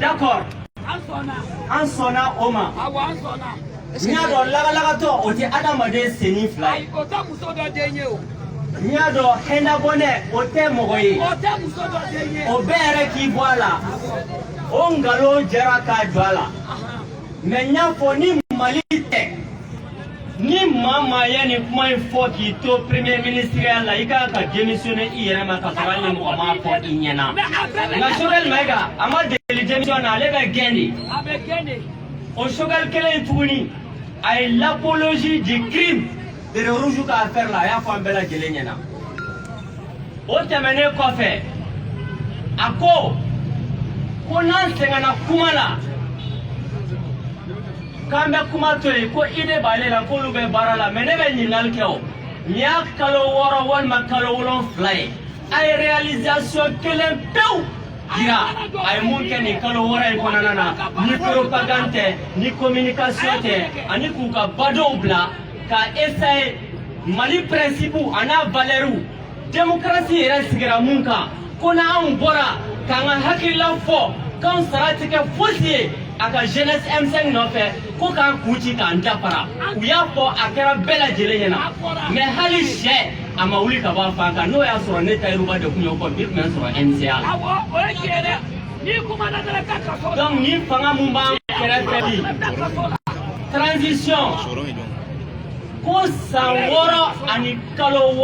D'accord. An sɔnna o ma. N'i y'a dɔn lagalagatɔ o tɛ adamaden senni fila ye. N'i y'a dɔn hɛndabɔnɛ o tɛ mɔgɔ ye. O bɛɛ yɛrɛ k'i bɔ a la. O nkalon jɛra k'a jɔ a la. Mais n y'a fɔ ni Mali tɛ. Ni maa ye nin kuma in fɔ k'i to premier ministériel la i ka kan ka démissionner i yɛrɛ ma ka sɔrɔ hali ni mɔgɔ m'a fɔ i ɲɛna. Nka Choguel Mayiga a ma deli démission na ale bɛ gɛn de. O Choguel kelen in tuguni a ye l'apologie du crime de Rouge ka affaire la a y'a fɔ an bɛɛ lajɛlen ɲɛna. O tɛmɛnen kɔfɛ a ko n'an sɛgɛnna kuma la k'an bɛ kuma to yen ko idée b'ale la k'olu bɛ baara la mais ne bɛ ɲininkali kɛ o nin y'a kalo 6 walima kalo 7 ye a ye réalisation kelen pewu jira a ye mun kɛ nin kalo 6 in kɔnɔna na ni propagande tɛ ni communication tɛ ani k'u ka badenw bila ka essayer Mali principe a n'a valeur démocratie yɛrɛ sigira mun kan ko n'anw bɔra k'an ka hakilila fɔ k'anw sara tɛ kɛ fosi ye a ka jeunesse M5 nɔfɛ ko k'an kun ci k'an dafara u y'a fɔ a kɛra bɛɛ lajɛlen ɲɛna mais hali sɛ a ma wuli ka bɔ a fan kan n'o y'a sɔrɔ ne Tayiruba de tun y'o fɔ bi tun bɛ sɔrɔ MCA la donc ni fanga mun b'an kɛrɛfɛ bi transition ko san 6 ani kalo 6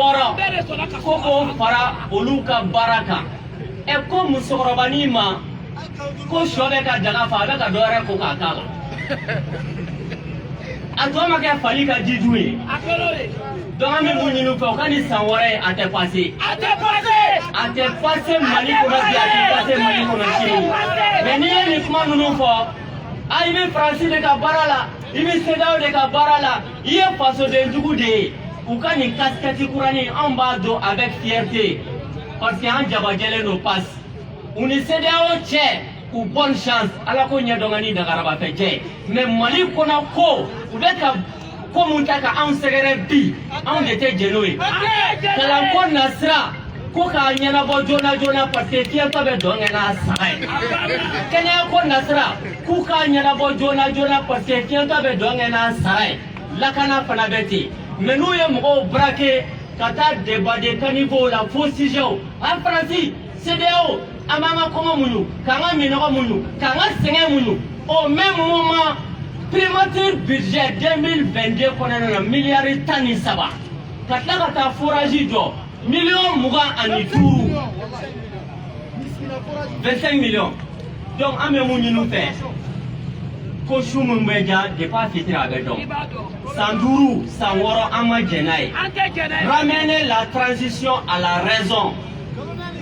ko k'o fara olu ka baara kan ko musokɔrɔbanin ma ko sɔ bɛ ka daga fa a bɛ ka dɔ wɛrɛ ko k'a k'a la a tɔ ma kɛ fali ka jiju ye donc an bɛ mun ɲini u fɛ o ka ni san wɛrɛ ye a tɛ passé Mali kɔnɔ bi a tɛ passé Mali kɔnɔ sini mais n'i ye nin kuma ninnu fɔ i bɛ Faransi de ka baara la i bɛ CEDEAO de ka baara la i ye fasodenjugu de ye u ka nin casquette kuranin anw b'a dɔn avec fierté parce que an jabajɛlen don passe u ni CEDEAO cɛ u bonne chance ala ko ɲɛdɔn ka ni dagaraba fɛ cɛ mais Mali kɔnɔ ko u bɛ ka ko mun ta ka anw sɛgɛrɛ bi anw de tɛ jɛn n'o ye kalanko nasira ko k'a ɲɛnabɔ joona joona parce que fiɲɛtɔ bɛ dɔn kɛ n'a saga ye kɛnɛyako nasira k'u k'a ɲɛnabɔ joona joona parce que fiɲɛtɔ bɛ dɔn kɛ n'a saga ye lakana fana bɛ ten mais n'u ye mɔgɔw braquer ka taa débat de caniveau la fo sujet an Faransi CEDEAO an b'an ka kɔngɔ muɲu k'an ka minɔgɔ muɲu k'an ka sɛgɛn muɲu au même moment primature budget 2022 kɔnɔna na miliyari 13 ka tila ka taa forage jɔ miliyɔn 25 25 millions donc an bɛ mun ɲini u fɛ ko su min bɛ ja depuis a fitiri a bɛ dɔn san 5 san 6 an ma jɛn n'a ye ramener la transition à la raison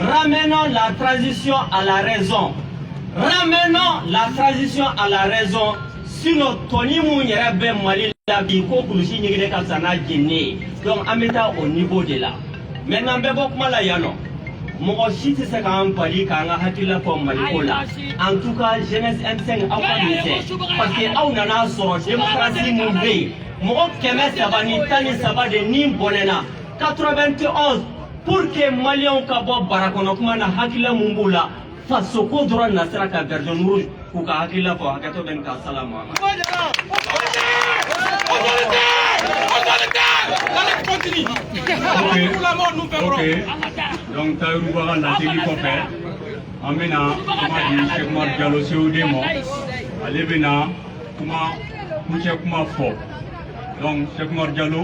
ramenons la transition à la raison ramenons la transition à la raison sinon tɔni mun yɛrɛ bɛ Mali la bi ko kulusi ɲɛgɛnɛ ka fisa n'a jenini ye donc an bɛ taa au niveau de la maintenant bɛɛ bɔ kuma la yan nɔ mɔgɔ si tɛ se k'an bali k'an ka hakilila fɔ Maliko la en tout cas jeunesse M5 aw ka misɛn parce que aw nana sɔrɔ démocratie mun bɛ yen mɔgɔ 113 de ni bɔnɛna 91 pour que Maliens ka bɔ bara kɔnɔ kuma na hakilila mun b'u la faso ko dɔrɔn nasira ka version rouge k'u ka hakilila fɔ hakɛto bɛ nin kan salamu alaikum. Ok. Donc Tayiruba ka laseli kɔfɛ an bɛna kuma di Cheikh Umar Diallo COD ma ale bɛna kuncɛ kuma fɔ donc Cheikh Umar Diallo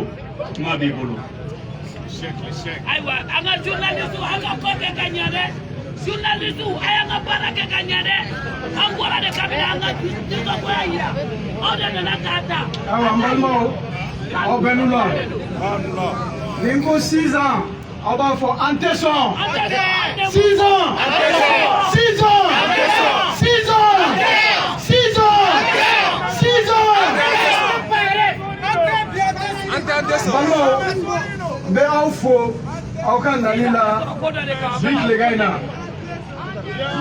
kuma b'i bolo. Ayiwa an ka journaliste an ka ko kɛ ka ɲɛ dɛ journaliste a y'an ka baara kɛ ka ɲɛ dɛ an bɔra de kabini an ka dusukɔya yira aw de nana k'a ta. Awa n balimaw aw bɛ n'u la ni n ko 6 ans aw b'a fɔ an tɛ sɔn 6 ans 6 ans 6 ans 6 ans 6 ans balimaw n bɛ aw fo aw ka nali la bi tilegan in na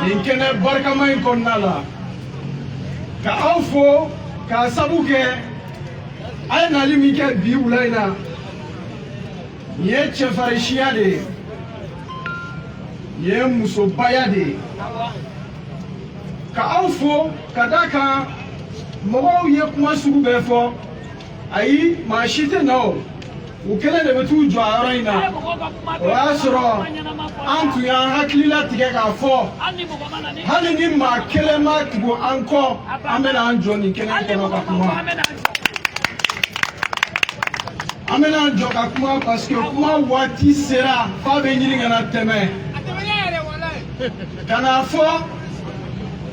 nin kɛnɛ barikama in kɔnɔna la ka aw fo k'a sabu kɛ a ye nali min kɛ bi wula in na nin ye cɛfarisiya de ye nin ye musobaya de ye ka awfo kadaka mogo ye kuma sugu bɛ fɔ ayi maa si tɛ na o u kelen de bɛ t'u jɔ a yɔrɔ in na o y'a sɔrɔ an tun y'an hakili latigɛ k'a fɔ hali ni maa kelen ma tugu an kɔ an bɛna an jɔ nin kɛnɛ kɔnɔ ka kuma an bɛna an jɔ ka kuma parce que kuma waati sera f'a bɛ ɲini ka na tɛmɛ ka n'a fɔ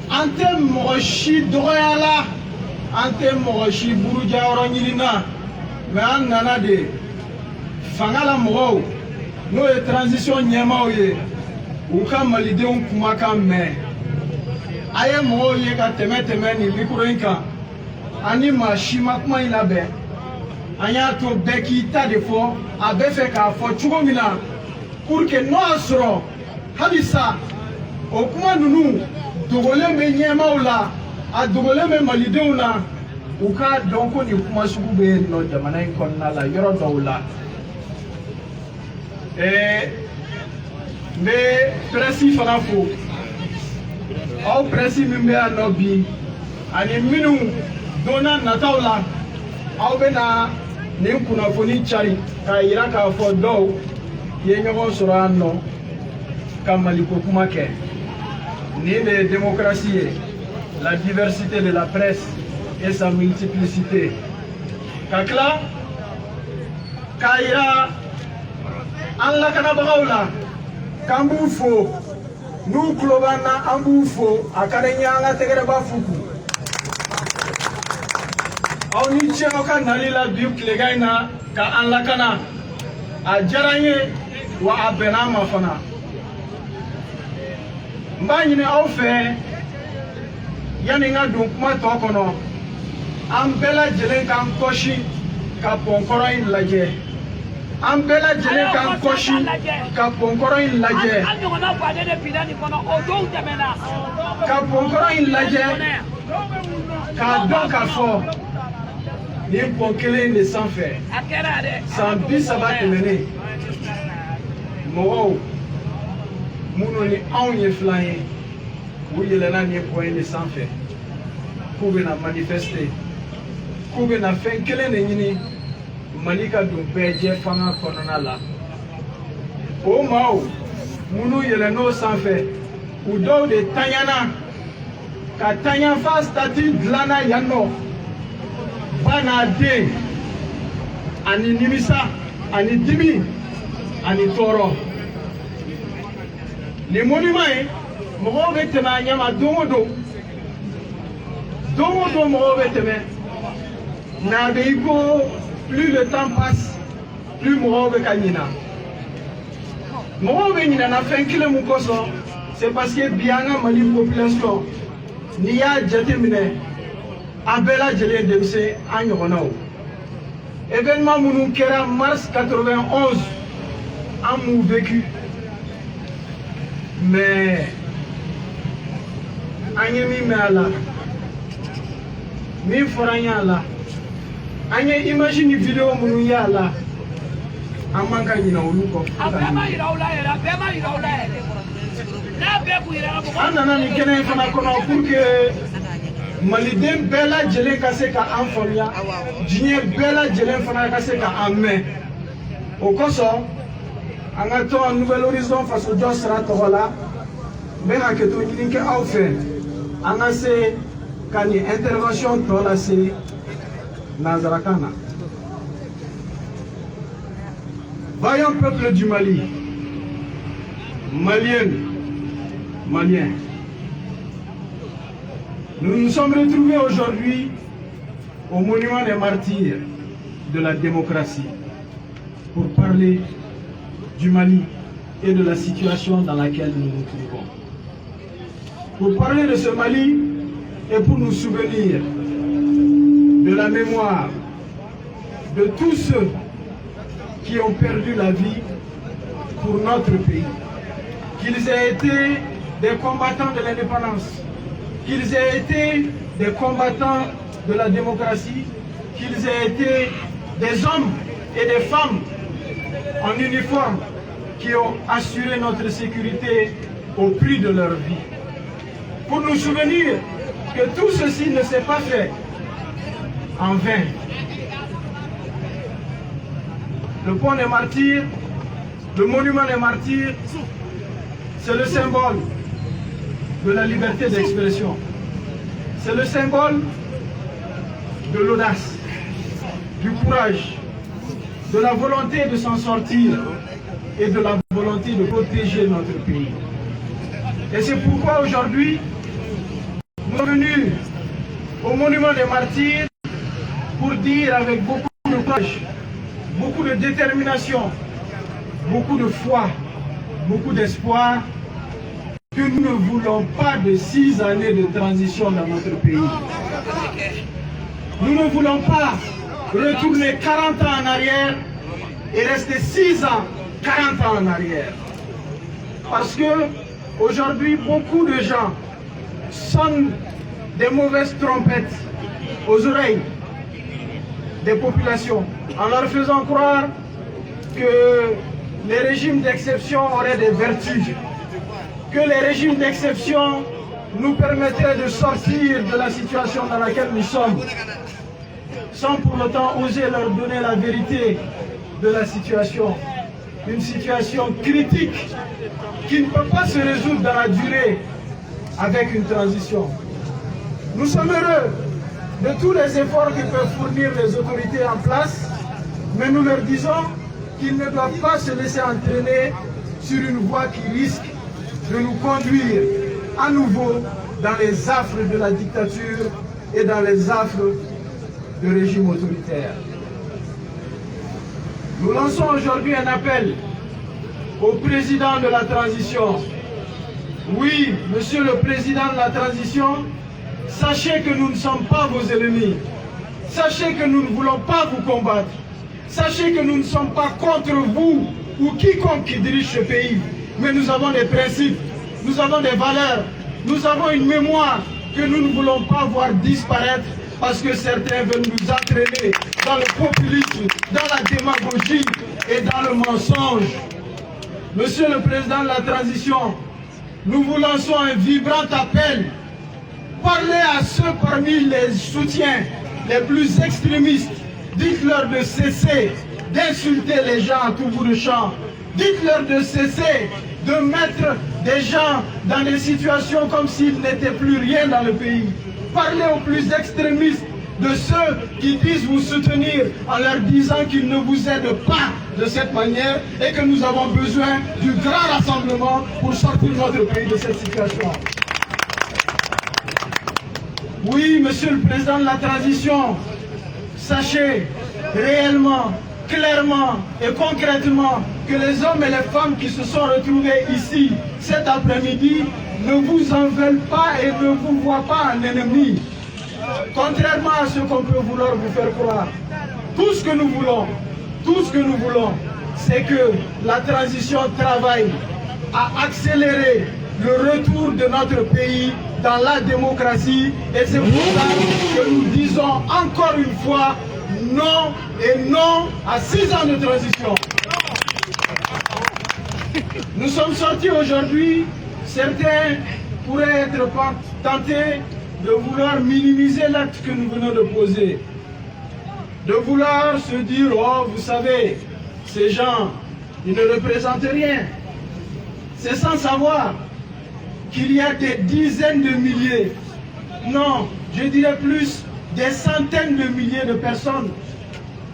an tɛ mɔgɔ si dɔgɔyala an tɛ mɔgɔ si burujayɔrɔ ɲinina mais an nana de fanga la mɔgɔw n'o ye transition ɲɛmaaw ye u ka malidenw kumakan mɛn a ye mɔgɔw ye ka tɛmɛ nin micro in kan ani maa si ma kuma in labɛn an y'a to bɛɛ k'i ta de fɔ a bɛ fɛ k'a fɔ cogo min na pour que n'o y'a sɔrɔ halisa o kuma ninnu dogolen bɛ ɲɛmaaw la a dogolen bɛ malidenw na u k'a dɔn ko nin kuma sugu bɛ yen nɔ jamana in kɔnɔna la yɔrɔ dɔw la n bɛ prɛsi fana fo aw prɛsi min bɛ yan nɔ bi ani minnu donna nataw la aw bɛna nin kunnafoni cari k'a yira k'a fɔ dɔw ye ɲɔgɔn sɔrɔ yan nɔ ka maliko kuma kɛ nin de ye démocratie ye la diversité de la presse et sa multiplicité ka tila k'a yira an lakanabagaw la k'an b'u fo n'u tulo b'an na an b'u fo a ka di n ye an ka tɛgɛrɛba fuku aw ni ce aw ka nali la bi tilegan in na ka an lakana a diyara n ye wa a bɛnna an ma fana n b'a ɲini aw fɛ yanni n ka don kuma tɔ kɔnɔ an bɛɛ lajɛlen k'an kɔsi ka pɔnkɔrɔ in lajɛ an bɛɛ lajɛlen k'an kɔsi ka pɔnkɔrɔ in lajɛ ka pɔnkɔrɔ in lajɛ k'a dɔn k'a fɔ nin pɔn kelen de sanfɛ san 30 tɛmɛnen mɔgɔw minnu ni anw ye filan ye u yɛlɛnna nin pɔn in de sanfɛ k'u bɛna manifester k'u bɛna fɛn kelen de ɲini Mali ka don bɛɛ jɛ fanga kɔnɔna la o maaw minnu yɛlɛnn'o sanfɛ u dɔw de taɲana ka taɲa fa statut dilanna yan nɔ ba n'a den ani nimisa ani dimi ani tɔɔrɔ nin monument ye mɔgɔw bɛ tɛmɛ a ɲɛma don o don mɔgɔw bɛ tɛmɛ mais a bɛ i ko plus le temps passe plus mɔgɔw bɛ ka ɲina mɔgɔw bɛ ɲinana fɛn kelen mun kosɔn c'est parce que bi an ka Mali population n'i y'a jateminɛ a bɛɛ lajɛlen de bɛ se an ɲɔgɔnnaw événement minnu kɛra mars 91 an m'u vécu mais an ye min mɛn a la min fɔra an ye a la an ye image ni video minnu ye a la an man ka ɲina olu kɔ an nana nin kɛnɛ in fana kɔnɔ pour que maliden bɛɛ lajɛlen ka se ka an faamuya diɲɛ bɛɛ lajɛlen fana ka se ka an mɛn o kosɔn an ka tɔn Nouvel Horizon fasojɔ sira tɔgɔ la n bɛ hakɛto ɲini kɛ aw fɛ an ka se ka nin intervention tɔ lase nanzarakan na. Vaillant peuple du Mali, Maliennes, Maliens, nous nous sommes retrouvés aujourd'hui au monument des martyrs de la démocratie pour parler du Mali et de la situation dans laquelle nous nous trouvons. Pour parler de ce Mali et pour nous souvenir de la mémoire de tous ceux qui ont perdu la vie pour notre pays, qu'ils aient été des combattants de l'indépendance, qu'ils aient été des combattants de la démocratie, qu'ils aient été des hommes et des femmes en uniforme qui ont assuré notre sécurité au prix de leur vie. pour nous souvenir que tout ceci ne s'est pas fait en vain. Le pont des martyrs, le monument des martyrs, c'est le symbole de la liberté d'expression. C'est le symbole de l'audace, du courage, de la volonté de s'en sortir et de la volonté de protéger notre pays. Et c'est pourquoi aujourd'hui, nous sommes venus au monument des martyrs pour dire avec beaucoup de courage, beaucoup de détermination, beaucoup de foi, beaucoup d'espoir, que nous ne voulons pas de 6 années de transition dans notre pays. Nous ne voulons pas retourner 40 ans en arrière et rester 6 ans, 40 ans en arrière. Parce que aujourd'hui, beaucoup de gens sonnent des mauvaises trompettes aux oreilles des populations en leur faisant croire que les régimes d'exception auraient des vertus, que les régimes d'exception nous permettraient de sortir de la situation dans laquelle nous sommes, sans pour autant oser leur donner la vérité de la situation. Une situation critique qui ne peut pas se résoudre dans la durée avec une transition. Nous sommes heureux de tous les efforts que peuvent fournir les autorités en place, mais nous leur disons qu'ils ne doivent pas se laisser entraîner sur une voie qui risque de nous conduire à nouveau dans les affres de la dictature et dans les affres de régime autoritaire. Nous lançons aujourd'hui un appel au président de la transition. Oui, monsieur le président de la transition, sachez que nous ne sommes pas vos ennemis. Sachez que nous ne voulons pas vous combattre. Sachez que nous ne sommes pas contre vous ou quiconque qui dirige ce pays. Mais nous avons des principes, nous avons des valeurs, nous avons une mémoire que nous ne voulons pas voir disparaître parce que certains veulent nous entraîner dans le populisme, dans la démagogie et dans le mensonge. Monsieur le président de la transition, nous vous lançons un vibrant appel. Parlez à ceux parmi les soutiens les plus extrémistes. Dites-leur de cesser d'insulter les gens à tout bout de champ. Dites-leur de cesser de mettre des gens dans des situations comme s'ils n'étaient plus rien dans le pays. Parlez aux plus extrémistes, de ceux qui disent vous soutenir en leur disant qu'ils ne vous aident pas de cette manière et que nous avons besoin du grand rassemblement pour sortir notre pays de cette situation. Oui, monsieur le président de la transition, sachez réellement, clairement et concrètement que les hommes et les femmes qui se sont retrouvés ici cet après-midi ne vous en veulent pas et ne vous voient pas en ennemi. Contrairement à ce qu'on peut vouloir vous faire croire, tout ce que nous voulons, c'est que la transition travaille à accélérer le retour de notre pays dans la démocratie et c'est pour ça que nous disons encore une fois non et non à 6 ans de transition. Nous sommes sortis aujourd'hui, certains pourraient être tentés de vouloir minimiser l'acte que nous venons de poser, de vouloir se dire, oh vous savez, ces gens, ils ne représentent rien. C'est sans savoir qu'il y a des dizaines de milliers, non, je dirais plus, des centaines de milliers de personnes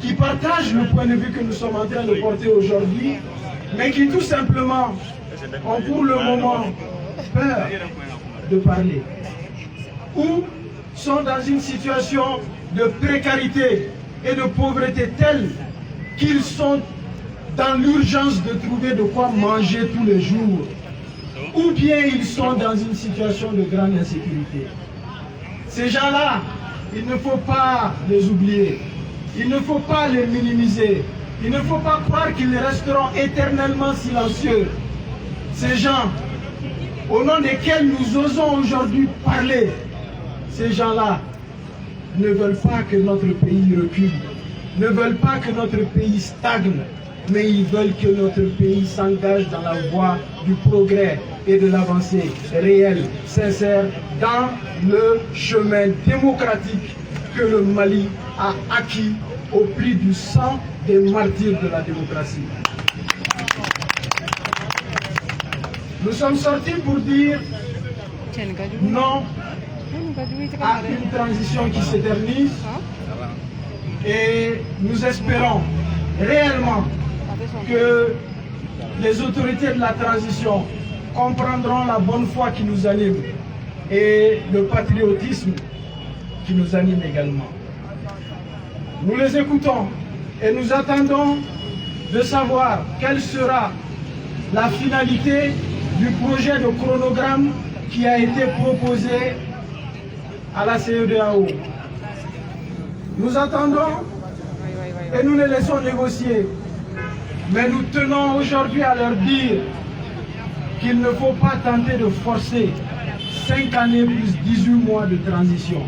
qui partagent le point de vue que nous sommes en train de porter aujourd'hui, mais qui tout simplement ont pour le moment peur de parler, ou sont dans une situation de précarité et de pauvreté telle qu'ils sont dans l'urgence de trouver de quoi manger tous les jours, ou bien ils sont dans une situation de grande insécurité. Ces gens-là, il ne faut pas les oublier, il ne faut pas les minimiser, il ne faut pas croire qu'ils resteront éternellement silencieux. Ces gens, au nom desquels nous osons aujourd'hui parler, ces gens-là ne veulent pas que notre pays recule, ne veulent pas que notre pays stagne, mais ils veulent que notre pays s'engage dans la voie du progrès, et de l'avancée réelle, sincère, dans le chemin démocratique que le Mali a acquis au prix du sang des martyrs de la démocratie. Nous sommes sortis pour dire non à une transition qui s'éternise et nous espérons réellement que les autorités de la transition comprendront la bonne foi qui nous anime et le patriotisme qui nous anime également. Nous les écoutons et nous attendons de savoir quelle sera la finalité du projet de chronogramme qui a été proposé à la CEDEAO. Nous attendons et nous les laissons négocier. Mais nous tenons aujourd'hui à leur dire qu'il ne faut pas tenter de forcer 5 années plus 18 mois de transition.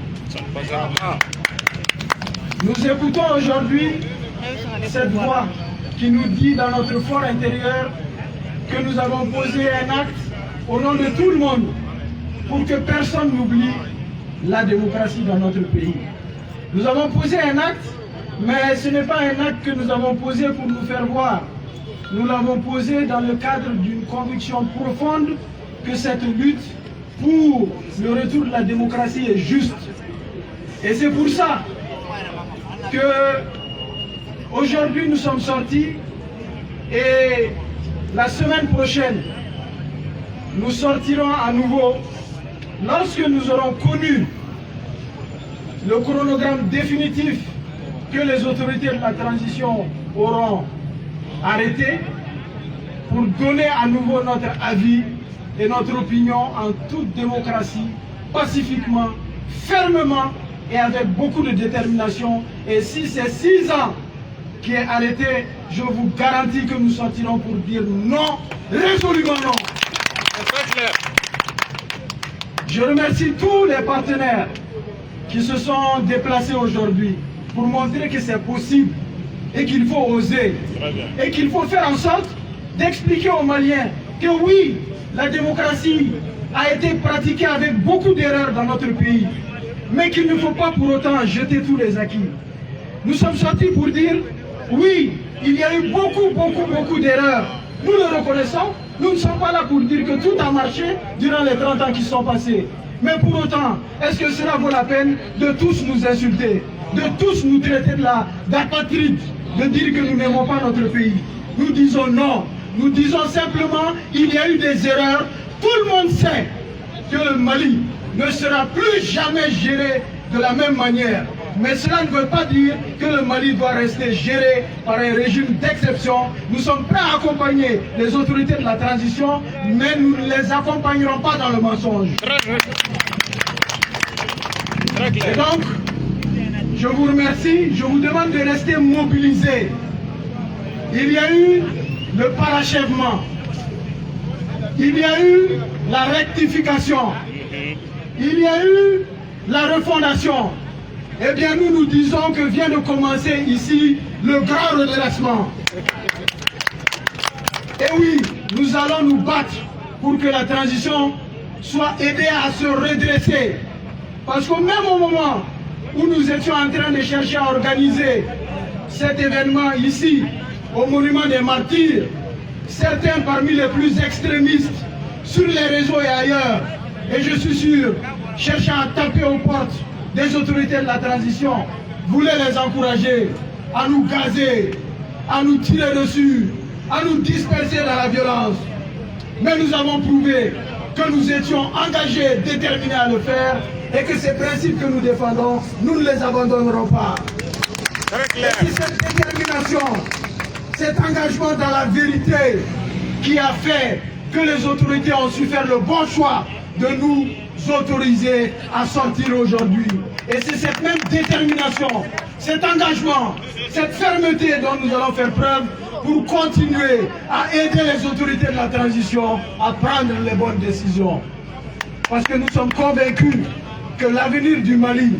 Nous écoutons aujourd'hui cette voix qui nous dit dans notre fort intérieur que nous avons posé un acte au nom de tout le monde pour que personne n'oublie la démocratie dans notre pays. Nous avons posé un acte, mais ce n'est pas un acte que nous avons posé pour nous faire voir. Nous l'avons posé dans le cadre d'une conviction profonde que cette lutte pour le retour de la démocratie est juste. Et c'est pour ça que aujourd'hui nous sommes sortis et la semaine prochaine nous sortirons à nouveau lorsque nous aurons connu le chronogramme définitif que les autorités de la transition auront arrêté pour donner à nouveau notre avis et notre opinion en toute démocratie, pacifiquement, fermement et avec beaucoup de détermination. Et si c'est 6 ans qui est arrêté, je vous garantis que nous sortirons pour dire non, résolument non. Je remercie tous les partenaires qui se sont déplacés aujourd'hui pour montrer que c'est possible et qu'il faut oser et qu'il faut faire en sorte d'expliquer aux Maliens que oui, la démocratie a été pratiquée avec beaucoup d'erreurs dans notre pays, mais qu'il ne faut pas pour autant jeter tous les acquis. Nous sommes sortis pour dire oui, il y a eu beaucoup d'erreurs. Nous le reconnaissons, nous ne sommes pas là pour dire que tout a marché durant les 30 ans qui sont passés. Mais pour autant, est-ce que cela vaut la peine de tous nous insulter, de tous nous traiter d'apatrides, de dire que nous n'aimons pas notre pays? Nous disons non. Nous disons simplement il y a eu des erreurs. Tout le monde sait que le Mali ne sera plus jamais géré de la même manière. Mais cela ne veut pas dire que le Mali doit rester géré par un régime d'exception. Nous sommes prêts à accompagner les autorités de la transition, mais nous ne les accompagnerons pas dans le mensonge. Et donc, je vous remercie, je vous demande de rester mobilisés. Il y a eu le parachèvement, il y a eu la rectification, il y a eu la refondation. Eh bien, nous disons que vient de commencer ici le grand redressement. Et oui, nous allons nous battre pour que la transition soit aidée à se redresser. Parce qu'au même moment où nous étions en train de chercher à organiser cet événement ici, au monument des martyrs, certains parmi les plus extrémistes sur les réseaux et ailleurs, et je suis sûr, cherchant à taper aux portes des autorités de la transition, voulaient les encourager à nous gazer, à nous tirer dessus, à nous disperser dans la violence. Mais nous avons prouvé que nous étions engagés, déterminés à le faire, et que ces principes que nous défendons, nous ne les abandonnerons pas. Et c'est cette détermination, cet engagement dans la vérité qui a fait que les autorités ont su faire le bon choix de nous autoriser à sortir aujourd'hui. Et c'est cette même détermination, cet engagement, cette fermeté dont nous allons faire preuve pour continuer à aider les autorités de la transition à prendre les bonnes décisions. Parce que nous sommes convaincus que l'avenir du Mali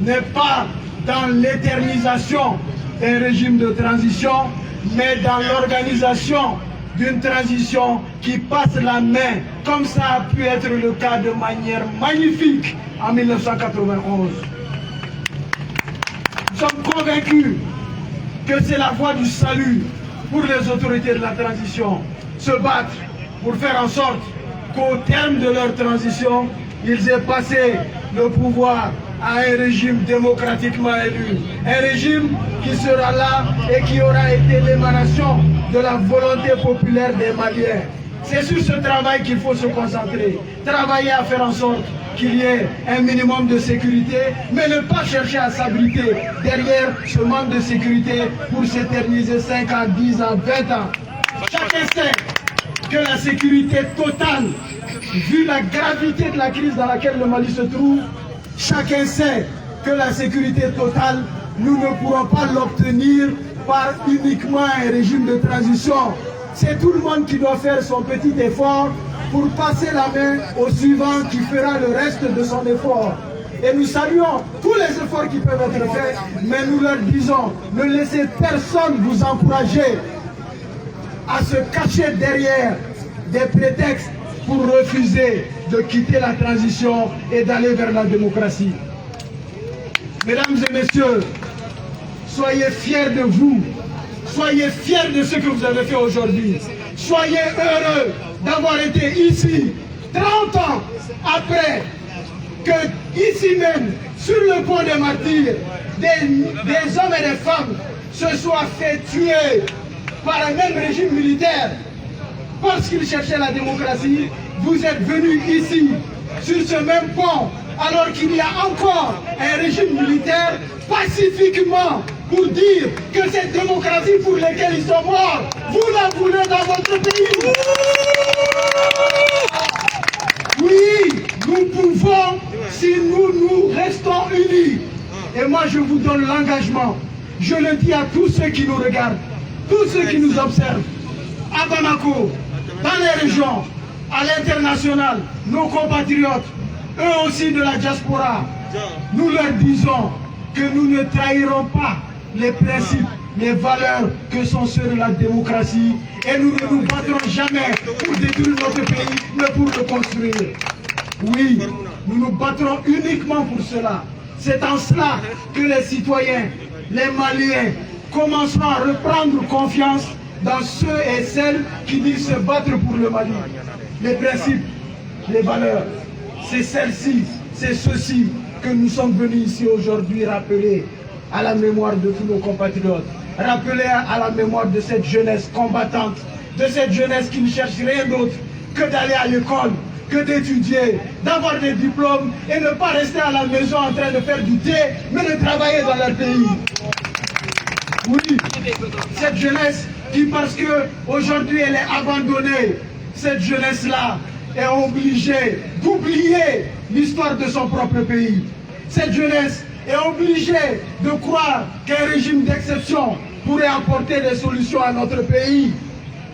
n'est pas dans l'éternisation d'un régime de transition, mais dans l'organisation d'une transition qui passent la main, comme ça a pu être le cas de manière magnifique en 1991. Nous sommes convaincus que c'est la voie du salut pour les autorités de la transition, se battre pour faire en sorte qu'au terme de leur transition, ils aient passé le pouvoir à un régime démocratiquement élu. Un régime qui sera là et qui aura été l'émanation de la volonté populaire des Maliens. C'est sur ce travail qu'il faut se concentrer. Travailler à faire en sorte qu'il y ait un minimum de sécurité, mais ne pas chercher à s'abriter derrière ce manque de sécurité pour s'éterniser 5 ans, 10 ans, 20 ans. Chacun sait que la sécurité totale, vu la gravité de la crise dans laquelle le Mali se trouve, chacun sait que la sécurité totale, nous ne pourrons pas l'obtenir par uniquement un régime de transition. C'est tout le monde qui doit faire son petit effort pour passer la main au suivant qui fera le reste de son effort. Et nous saluons tous les efforts qui peuvent être faits, mais nous leur disons, ne laissez personne vous encourager à se cacher derrière des prétextes pour refuser de quitter la transition et d'aller vers la démocratie. Mesdames et messieurs, soyez fiers de vous, soyez fiers de ce que vous avez fait aujourd'hui. Soyez heureux d'avoir été ici 30 ans après que ici même, sur le pont des martyrs, des hommes et des femmes se soient fait tuer par un même régime militaire parce qu'ils cherchaient la démocratie. Vous êtes venus ici, sur ce même pont, alors qu'il y a encore un régime militaire, pacifiquement, pour dire que cette démocratie pour laquelle ils sont morts, vous la voulez dans votre pays. Oui, nous pouvons si nous restons unis. Et moi, je vous donne l'engagement. Je le dis à tous ceux qui nous regardent, tous ceux qui nous observent, à Bamako, dans les régions, à l'international, nos compatriotes, eux aussi de la diaspora, nous leur disons que nous ne trahirons pas les principes, les valeurs que sont ceux de la démocratie, et nous ne nous battrons jamais pour détruire notre pays, mais pour le construire. Oui, nous nous battrons uniquement pour cela. C'est en cela que les citoyens, les Maliens, commenceront à reprendre confiance dans ceux et celles qui disent se battre pour le Mali. Les principes, les valeurs, c'est celles-ci, c'est ceux-ci que nous sommes venus ici aujourd'hui rappeler à la mémoire de tous nos compatriotes, rappeler à la mémoire de cette jeunesse combattante, de cette jeunesse qui ne cherche rien d'autre que d'aller à l'école, que d'étudier, d'avoir des diplômes et ne pas rester à la maison en train de faire du thé, mais de travailler dans leur pays. Oui, cette jeunesse qui, parce qu'aujourd'hui elle est abandonnée, cette jeunesse-là est obligée d'oublier l'histoire de son propre pays. Cette jeunesse est obligée de croire qu'un régime d'exception pourrait apporter des solutions à notre pays.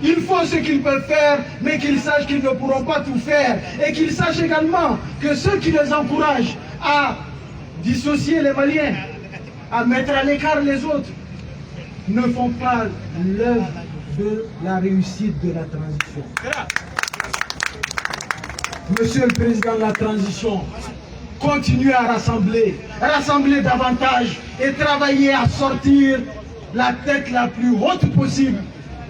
Il faut ce qu'ils peuvent faire, mais qu'ils sachent qu'ils ne pourront pas tout faire. Et qu'ils sachent également que ceux qui les encouragent à dissocier les Maliens, à mettre à l'écart les autres, ne font pas l'œuvre de la réussite de la transition. Monsieur le Président de la transition, continuez à rassembler davantage et travailler à sortir la tête la plus haute possible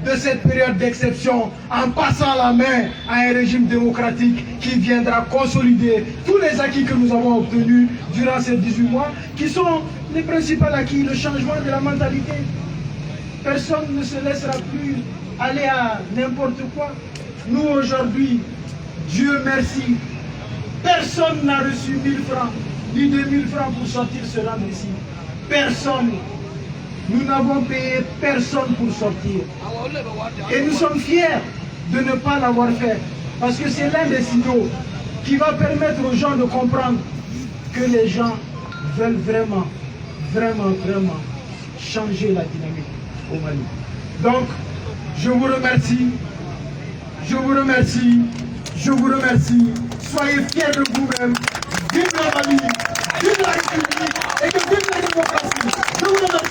de cette période d'exception en passant la main à un régime démocratique qui viendra consolider tous les acquis que nous avons obtenus durant ces 18 mois, qui sont les principaux acquis, le changement de la mentalité. Personne ne se laissera plus aller à n'importe quoi. Nous aujourd'hui, Dieu merci, personne n'a reçu 1000 francs, ni 2000 francs pour sortir se rendre ici. Personne. Nous n'avons payé personne pour sortir. Et nous sommes fiers de ne pas l'avoir fait. Parce que c'est l'un des signaux qui va permettre aux gens de comprendre que les gens veulent vraiment changer la dynamique au Mali. Donc, je vous remercie. Soyez fiers de vous-même. Vive le Mali, vive la République et que vive la démocratie. Je vous remercie.